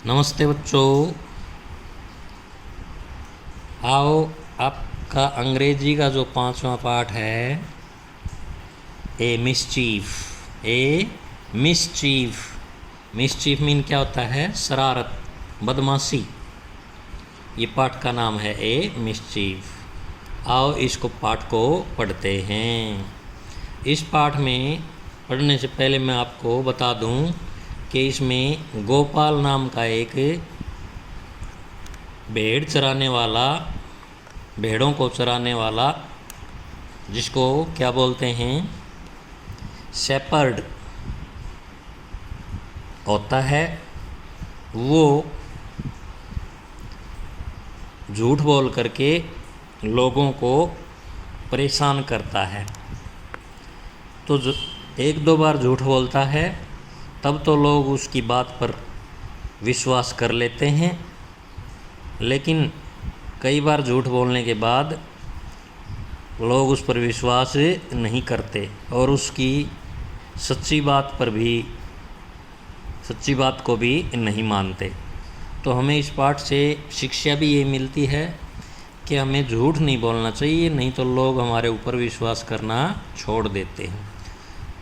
नमस्ते बच्चों। आओ, आपका अंग्रेजी का जो 5वां पाठ है, ए मिसचीफ। मिसचीफ मीन क्या होता है? शरारत, बदमाशी। ये पाठ का नाम है ए मिसचीफ। आओ इसको पाठ को पढ़ते हैं। इस पाठ में पढ़ने से पहले मैं आपको बता दूं कि इसमें गोपाल नाम का एक भेड़ चराने वाला, भेड़ों को चराने वाला, जिसको क्या बोलते हैं? शेपर्ड होता है। वो झूठ बोल करके लोगों को परेशान करता है। तो एक दो बार झूठ बोलता है तब तो लोग उसकी बात पर विश्वास कर लेते हैं, लेकिन कई बार झूठ बोलने के बाद लोग उस पर विश्वास नहीं करते और उसकी सच्ची बात को भी नहीं मानते। तो हमें इस पाठ से शिक्षा भी ये मिलती है कि हमें झूठ नहीं बोलना चाहिए, नहीं तो लोग हमारे ऊपर विश्वास करना छोड़ देते हैं।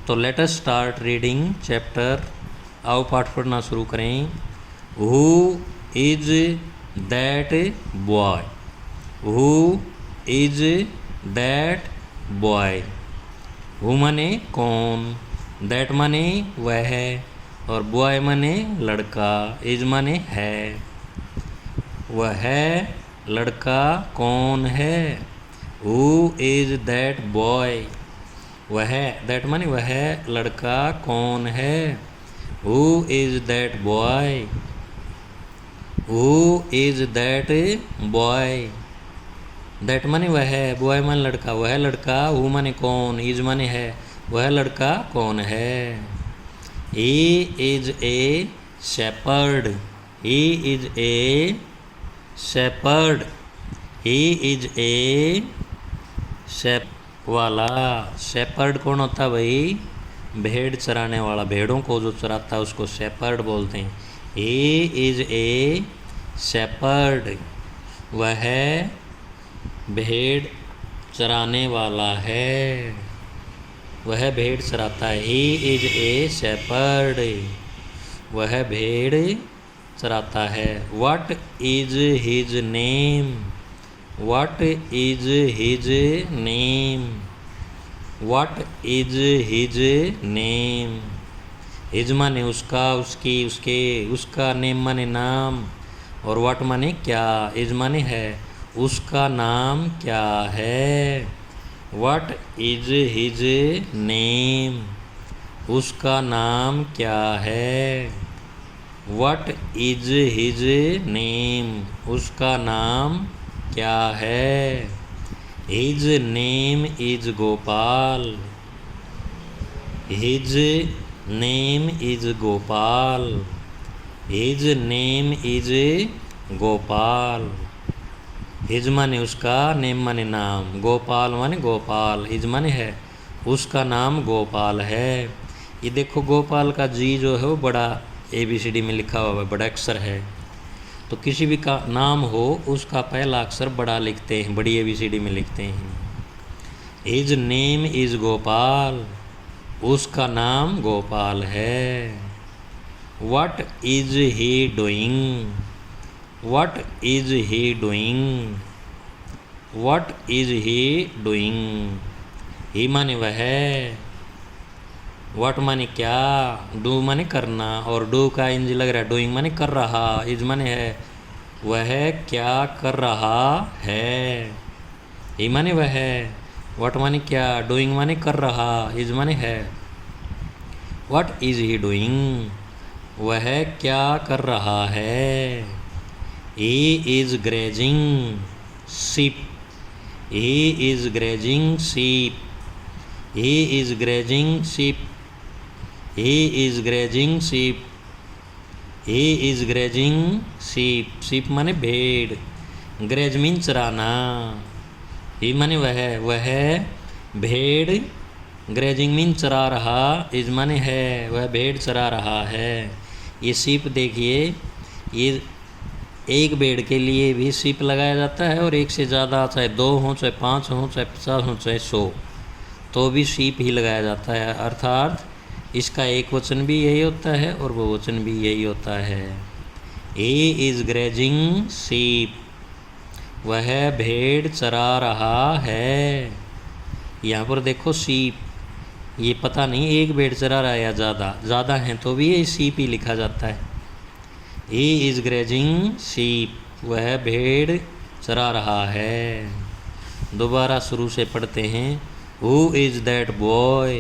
तो let us start reading chapter. आओ पाठ पढ़ना शुरू करें। Who is that boy? Who is that boy? Who माने कौन, दैट माने वह, और बॉय माने लड़का, इज माने है। वह लड़का कौन है? Who is that boy? वह, दैट माने वह लड़का कौन है? Who is that boy? Who is that boy? That माने वह, बॉय माने लड़का, वह लड़का, हु माने कौन, इज माने है, वह लड़का कौन है? He is a shepherd. He is a shepherd. He is a वाला। शेपर्ड कौन होता है भाई? भेड़ चराने वाला, भेड़ों को जो चराता है उसको शेपर्ड बोलते हैं। He is a shepherd. वह भेड़ चराने वाला है, वह भेड़ चराता है। He is a shepherd. वह भेड़ चराता है। What is his name? What is his name? What is his name? His माने उसका, उसकी, उसके, उसका, नेम माने नाम, और what माने क्या, is माने है, उसका नाम क्या है? What is his name? उसका नाम क्या है? What is his name? उसका नाम क्या है? His name is Gopal. His name is Gopal. His name is Gopal. His माने उसका, नेम माने नाम, गोपाल माने गोपाल, His माने है, उसका नाम गोपाल है। ये देखो गोपाल का जी जो है वो बड़ा ABCD में लिखा हुआ है, बड़ा अक्षर है। तो किसी भी का नाम हो उसका पहला अक्षर बड़ा लिखते हैं, बड़ी ABCD में लिखते हैं। His name is Gopal. उसका नाम गोपाल है। What is he doing? What is he doing? What is he doing? He माने वह, व्हाट माने क्या, डू माने करना, और डू का इंज लग रहा है, डूइंग माने कर रहा, इज माने है, वह क्या कर रहा है। ही माने वह, व्हाट माने क्या, डूइंग माने कर रहा, इज माने है। What is he doing? वह क्या कर रहा है। He is grazing sheep. He is grazing sheep. He is grazing sheep. He is grazing sheep. He is grazing sheep. Sheep माने भेड़, ग्रेज मीन चराना। ही माने वह भेड़, ग्रेजिंग मीन चरा रहा, इज माने है, वह भेड़ चरा रहा है। ये शीप देखिए, ये एक बेड के लिए भी शीप लगाया जाता है, और एक से ज़्यादा, चाहे 2 हों, चाहे 5 हों, चाहे 50 हों, चाहे 100, तो भी शीप ही लगाया जाता है। अर्थात इसका एक वचन भी यही होता है और बहुवचन भी यही होता है। ही इज़ ग्रेजिंग शीप, वह भेड़ चरा रहा है। यहाँ पर देखो शीप, ये पता नहीं एक भेड़ चरा रहा है या ज़्यादा हैं तो भी ये शीप ही लिखा जाता है। ही इज़ ग्रेजिंग शीप, वह भेड़ चरा रहा है। दोबारा शुरू से पढ़ते हैं। Who is that boy,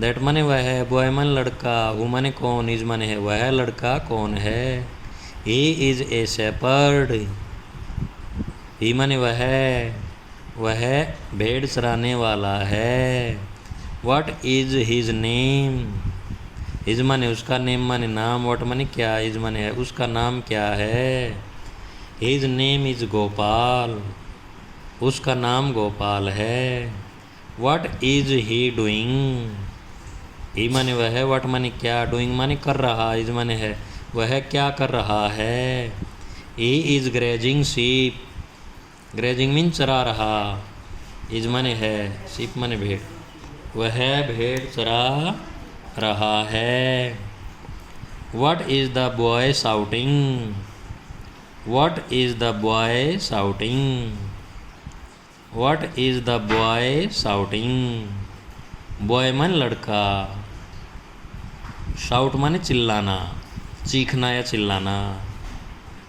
that माने वह है, बॉय माने लड़का, हु माने कौन, इज माने है, वह लड़का कौन है। ही इज़ ए शेपर्ड, ही माने वह भेड़ चराने वाला है। What is his name, his माने उसका, नेम माने नाम, व्हाट माने क्या, इज माने है, उसका नाम क्या है। हिज नेम इज़ गोपाल, उसका नाम गोपाल है। What is he doing, he माने वह है, व्हाट माने क्या, डूइंग माने कर रहा, इज माने है, वह क्या कर रहा है। He is grazing sheep, grazing mean चरा रहा, इज माने है, शीप माने भेड़, वह भेड़ चरा रहा है। What is the boy shouting, what is the boy shouting, what is the boy shouting. Boy माने लड़का, शाउट माने चिल्लाना, चीखना या चिल्लाना,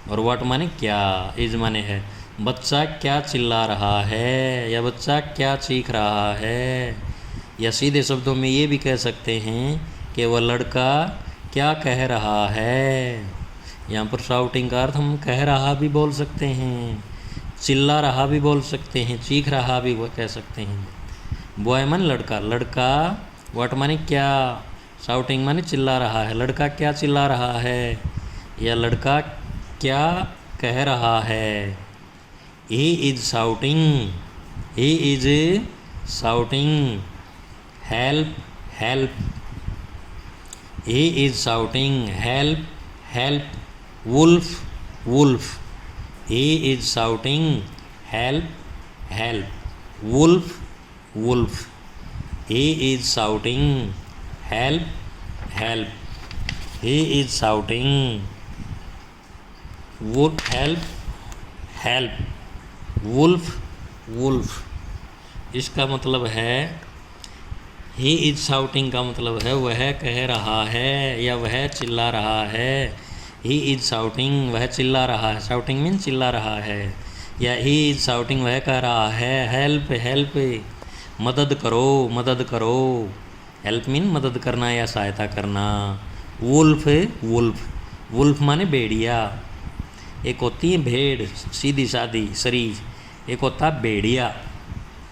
और व्हाट माने क्या, इज माने है, बच्चा क्या चिल्ला रहा है या बच्चा क्या चीख रहा है। या सीधे शब्दों में ये भी कह सकते हैं कि वह लड़का क्या कह रहा है। यहाँ पर शाउटिंग का अर्थ हम कह रहा भी बोल सकते हैं, चिल्ला रहा भी बोल सकते हैं, चीख रहा भी वो कह सकते हैं। बॉय माने लड़का, लड़का व्हाट माने क्या, शाउटिंग माने चिल्ला रहा है, लड़का क्या चिल्ला रहा है या लड़का क्या कह रहा है। He is shouting, he is shouting help help, he is shouting help help wolf wolf, he is shouting help help wolf wolf, he is shouting help help, he is shouting wolf help help wolf wolf. इसका मतलब है, he is shouting का मतलब है वह कह रहा है या वह चिल्ला रहा है। ही इज़ शाउटिंग, वह चिल्ला रहा है, शाउटिंग मीन चिल्ला रहा है, या ही इज़ शाउटिंग वह कह रहा है हेल्प हेल्प, मदद करो मदद करो, हेल्प मीन मदद करना या सहायता करना। वुल्फ वुल्फ, वुल्फ माने भेड़िया, एक होती है भेड़ सीधी सादी शरीर, एक होता है भेड़िया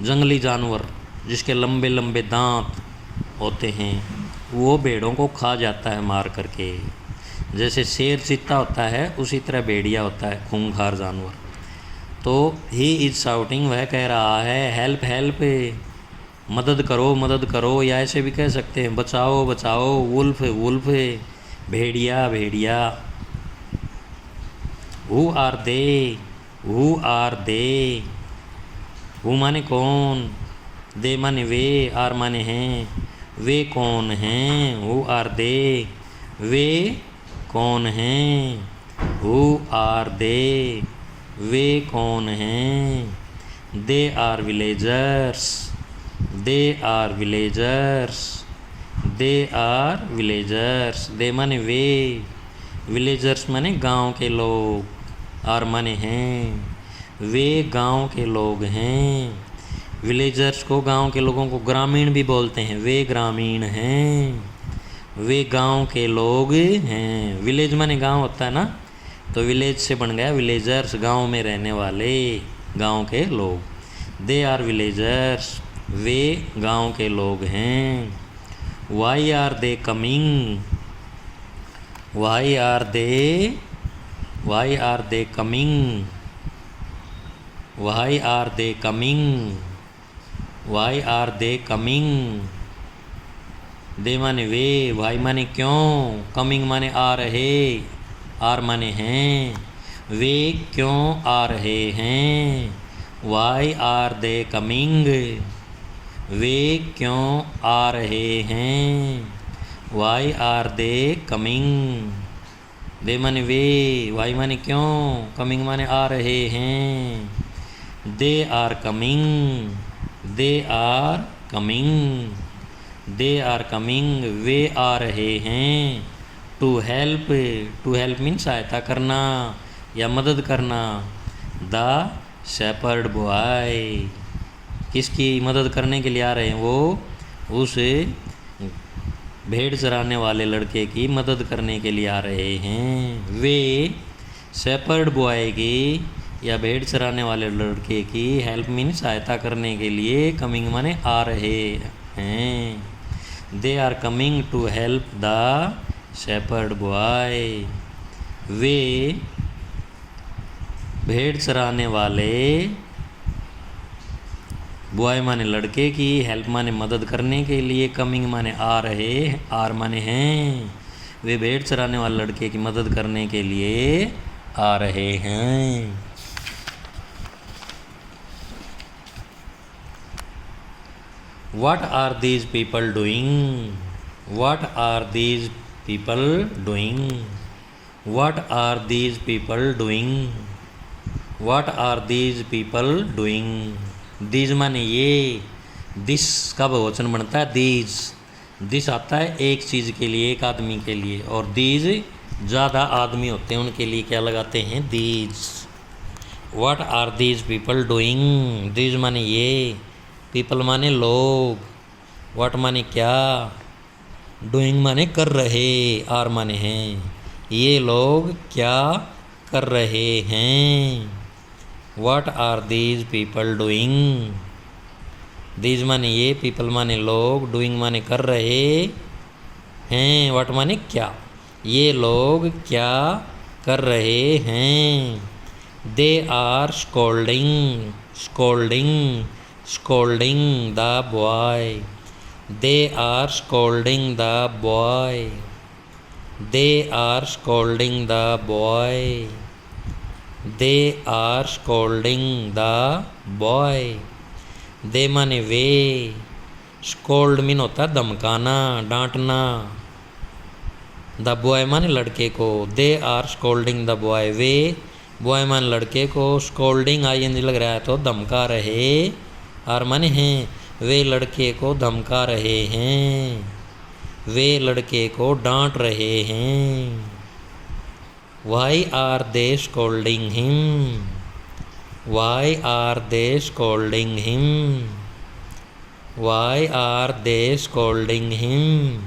जंगली जानवर जिसके लंबे लंबे दांत होते हैं, वो भेड़ों को खा जाता है मार करके। जैसे शेर चीता होता है उसी तरह भेड़िया होता है खूंखार जानवर। तो ही इज़ शाउटिंग, वह कह रहा है हेल्प हेल्प, मदद करो मदद करो, या ऐसे भी कह सकते हैं बचाओ बचाओ, वुल्फ वुल्फ, भेड़िया भेड़िया। Who are they, who are they, who माने कौन, दे माने वे, आर माने हैं, वे कौन हैं। हु आर दे, वे कौन हैं। हु आर दे, वे कौन हैं। They are villagers, they are villagers, they are villagers. They माने वे, विलेजर्स माने गांव के लोग, आर माने हैं, वे गांव के लोग हैं। विलेजर्स को, गांव के लोगों को ग्रामीण भी बोलते हैं, वे ग्रामीण हैं, वे गांव के लोग हैं। विलेज माने गांव होता है ना, तो विलेज से बन गया विलेजर्स, गांव में रहने वाले, गांव के लोग। दे आर विलेजर्स, वे गांव के लोग हैं। Why are they coming, why are they, why are they coming, why are they coming, why are they coming. They माने वे, वाई माने क्यों, कमिंग माने आ रहे, आर माने हैं। वे क्यों आ रहे हैं? Why are they coming. वे क्यों आ रहे हैं? Why are they coming. They माने वे, वाई माने क्यों, कमिंग माने आ रहे हैं। They are coming. They are coming. They are coming, वे आ रहे हैं। To help, to help mean सहायता करना या मदद करना। द शेपर्ड बॉय, किसकी मदद करने के लिए आ रहे हैं? वो उस भेड़ चराने वाले लड़के की मदद करने के लिए आ रहे हैं। वे शेपर्ड बॉय की या भेड़ चराने वाले लड़के की हेल्प मीन सहायता करने के लिए कमिंग माने आ रहे हैं। They are coming to help the shepherd boy. वे भेड़ चराने वाले, बॉय माने लड़के की, हेल्प माने मदद करने के लिए, कमिंग माने आ रहे, आर माने हैं। वे भेड़ चराने वाले लड़के की मदद करने के लिए आ रहे हैं। What are these people doing? What are these people doing? What are these people doing? What are these people doing? These माने ये, this का बहुवचन बनता है these। this आता है एक चीज़ के लिए, एक आदमी के लिए, और these ज़्यादा आदमी होते हैं उनके लिए क्या लगाते हैं? these। What are these people doing? these माने ये, पीपल माने लोग, व्हाट माने क्या, डूइंग माने कर रहे, आर माने हैं। ये लोग क्या कर रहे हैं? What are these people doing? These माने ये, पीपल माने लोग, डूइंग माने कर रहे हैं, व्हाट माने क्या, ये लोग क्या कर रहे हैं। They are scolding, scolding, scolding the boy. They are scolding the boy. They are scolding the boy. They are scolding the boy. They माने वे, scold मीन होता है धमकाना, डांटना। The boy माने लड़के को, they are scolding the boy। Way boy माने लड़के को, scolding ING लग रहा है तो धमका रहे, आर माने हैं। वे लड़के को धमका रहे हैं, वे लड़के को डांट रहे हैं। Why are they scolding him? Why are they scolding him? Why are they scolding him?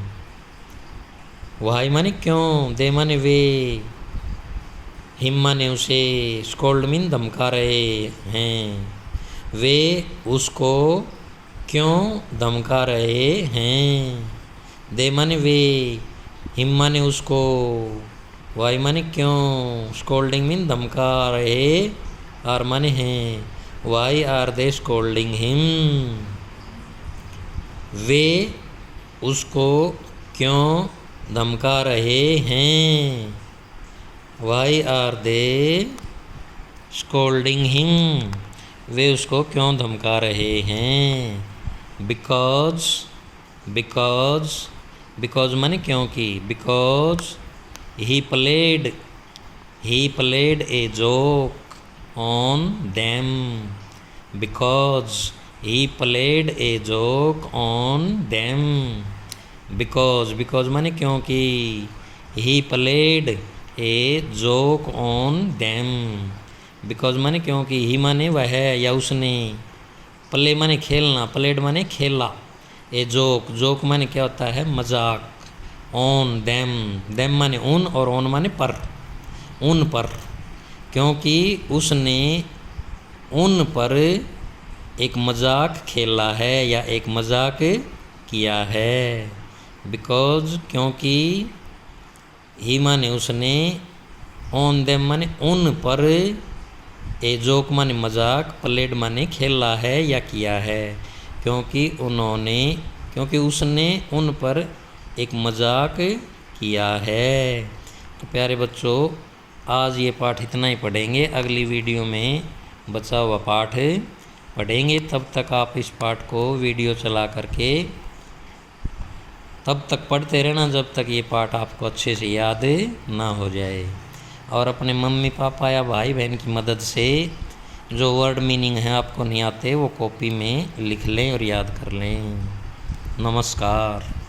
Why माने क्यों, दे माने वे, हिम माने उसे, स्कोल्ड मीन धमका रहे हैं। वे उसको क्यों धमका रहे हैं? दे माने वे, हिम माने उसको, वाई माने क्यों, स्कोल्डिंग मीन धमका रहे, आर माने हैं। Why are they scolding him? वे उसको क्यों धमका रहे हैं? Why are they scolding him? वे उसको क्यों धमका रहे हैं? बिकॉज, बिकॉज, बिकॉज माने क्योंकि, because he played a joke on them. Because he played a joke on them. Because, because माने क्योंकि, he played a joke on them. Because माने क्योंकि, ही माने वह या उसने, प्ले माने खेलना, प्लेड माने खेला, ए जोक, जोक माने क्या होता है? मजाक। ऑन देम, देम माने उन, और ऑन माने पर, उन पर, क्योंकि उसने उन पर एक मजाक खेला है या एक मजाक किया है। बिकॉज क्योंकि, ही माने उसने, ऑन देम माने उन पर, ए जोक माने मजाक, प्लेड माने खेला है या किया है, क्योंकि उन्होंने, क्योंकि उसने उन पर एक मजाक किया है। तो प्यारे बच्चों, आज ये पाठ इतना ही पढ़ेंगे। अगली वीडियो में बचा हुआ पाठ पढ़ेंगे। तब तक आप इस पाठ को वीडियो चला करके तब तक पढ़ते रहना जब तक ये पाठ आपको अच्छे से याद ना हो जाए। और अपने मम्मी पापा या भाई बहन की मदद से जो वर्ड मीनिंग है आपको नहीं आते वो कॉपी में लिख लें और याद कर लें। नमस्कार।